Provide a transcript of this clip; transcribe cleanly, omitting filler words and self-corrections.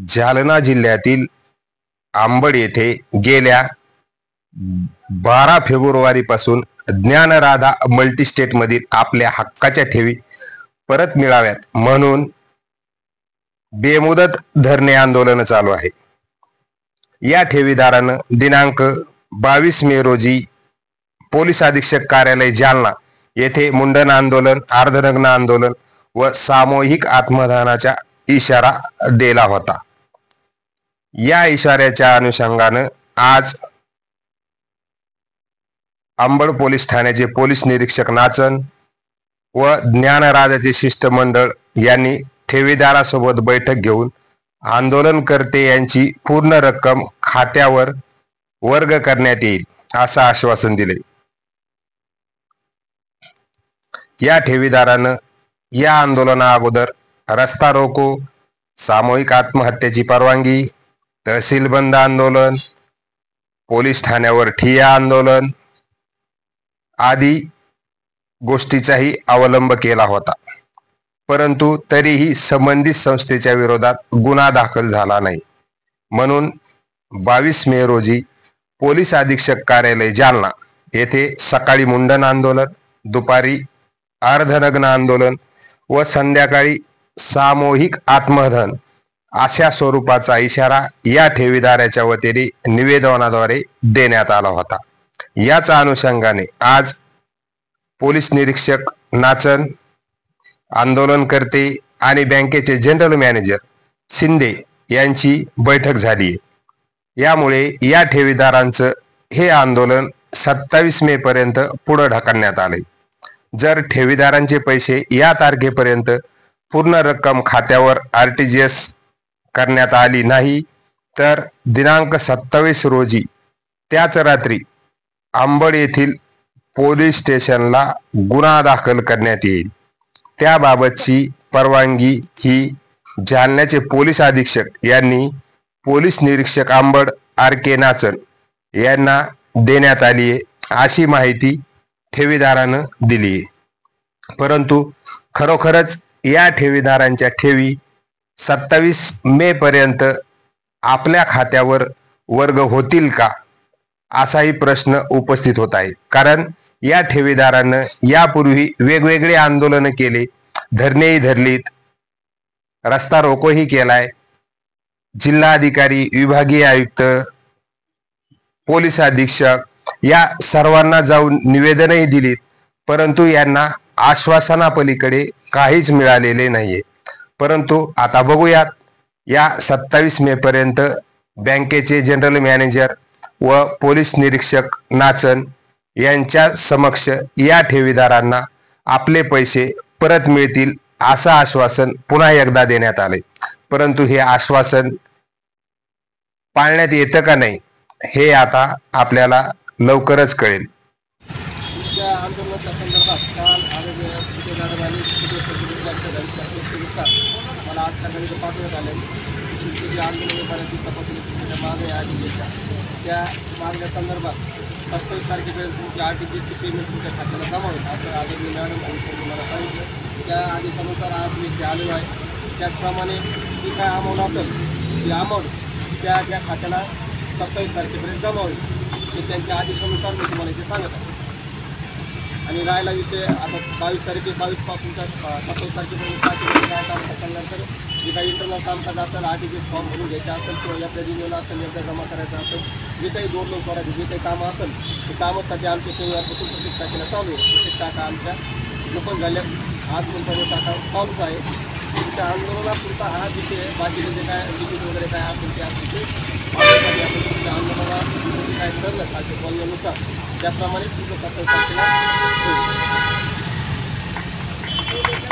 जालना जिल्ह्यातील अंबड येथे गेल्या 12 फेब्रुवारी पासून ज्ञानराधा मल्टीस्टेट मधील आपल्या हक्काच्या ठेवी परत मिळाव्यात म्हणून बेमुदत धरणे आंदोलन चालू आहे। या ठेवीदारानं दिनांक 22 मे रोजी पोलीस अधीक्षक कार्यालय जालना येथे मुंडन आंदोलन, अर्धनग्न आंदोलन व सामूहिक आत्मदहनाचा इशारा दिला होता। या इशाऱ्याच्या अनुषंगानं आज अंबड पोलीस ठाण्याचे पोलीस निरीक्षक नाचन व ज्ञानराधाचे शिष्टमंडळ यांनी ठेवीदारासोबत बैठक घेऊन आंदोलनकर्ते यांची पूर्ण रक्कम खात्यावर वर्ग करण्यात येईल असं आश्वासन दिले। या ठेवीदारानं या आंदोलना अगोदर रस्ता रोको, सामूहिक आत्महत्येची परवानगी, तहसील बंद आंदोलन, पोलीस ठाण्यावर ठिय्या आंदोलन आदी गोष्टीचाही अवलंब केला होता, परंतु तरीही संबंधित संस्थेच्या विरोधात गुन्हा दाखल झाला नाही। म्हणून 22 मे रोजी पोलीस अधीक्षक कार्यालय जालना येथे सकाळी मुंडन आंदोलन, दुपारी अर्धनग्न आंदोलन व संध्याकाळी सामूहिक आत्मदहन अशा स्वरूपाचा इशारा या ठेवीदाराच्या वतीने निवेदनाद्वारे देण्यात आला होता। याचा अनुषंगाने आज पोलीस निरीक्षक नाचन, आंदोलनकर्ते आणि बँकेचे जनरल मॅनेजर शिंदे यांची बैठक झाली। यामुळे या ठेवीदारांचं हे आंदोलन 27 मे पर्यंत पुढे ढकलण्यात आले। जर ठेवीदारांचे पैसे या तारखेपर्यंत पूर्ण रक्कम खात्यावर RTGS करण्यात आली नाही तर दिनांक 27 रोजी त्याच रात्री अंबड येथील पोलीस स्टेशनला गुन्हा दाखल करण्यात येईल। त्याबाबतची परवानगी ही जालन्याचे पोलीस अधीक्षक यांनी पोलीस निरीक्षक अंबड RK नाचन यांना देण्यात आली आहे अशी माहिती ठेवीदारानं दिली आहे। परंतु खरोखरच या ठेवीदारांच्या ठेवी 27 मे पर्यंत आपल्या खात्यावर वर्ग होतील का असाही प्रश्न उपस्थित होत आहे। कारण या ठेवीदारानं यापूर्वी वेगवेगळे आंदोलन केले, धरणेही धरलीत, रस्ता रोकोही केलाय, जिल्हाधिकारी, विभागीय आयुक्त, पोलीस अधीक्षक या सर्वांना जाऊन निवेदनही दिलीत, परंतु यांना आश्वासनापलीकडे काहीच मिळालेले नाहीये। परंतु आता बघूयात या 27 मे पर्यंत बँकेचे जनरल मॅनेजर व पोलीस निरीक्षक नाचन यांच्या समक्ष या ठेवीदारांना आपले पैसे परत मिळतील असं आश्वासन पुन्हा एकदा देण्यात आले। परंतु हे आश्वासन पाळण्यात येतं का नाही हे आता आपल्याला लवकरच कळेल। मला आज सकाळी पाठवण्यात आले की आंदोलनाची तपासणी मागण्या आलेल्या त्या मागण्या संदर्भात 27 तारखेपर्यंत तुमची RTGS पेमेंट तुमच्या खात्याला जमा होईल असं आदरणीय मॅडम आणि मला सांगितलं। त्या आदेशानुसार आज मी ते आलेलो आहे। त्याचप्रमाणे जी काय अमाऊंट असेल ती अमाऊंट त्या खात्याला 27 तारखेपर्यंत जमा होईल हे त्यांच्या आदेशानुसार मी तुम्हाला ते सांगत आहे। आणि राहिला विषय आता 22 पासून 27 तारखेपर्यंत काय काम केल्यानंतर जे काही इंटरनल कामकाज असेल, RTGS फॉर्म भरून घ्यायचं असेल किंवा या रिन्यूअल असेल, एकदा जमा करायचं असेल, जे काही दोन लोक करायचे जे काही कामं असेल ते कामासाठी आमच्या शनिवारपासून प्रत्येक तारखेला चालू आहे। प्रत्येक शाखा आमच्या ओपन झाल्या, आज नंतर शाखा चालूच आहे। त्या आंदोलनापुरता हा विषय बाकीचे जे काय लिखित वगैरे काय असेल ते आपण ते आपण तुमच्या आंदोलनाला काय ठरलं खालच्या बोलण्यानुसार त्याप्रमाणे तुमचं 27 तारखेला होईल।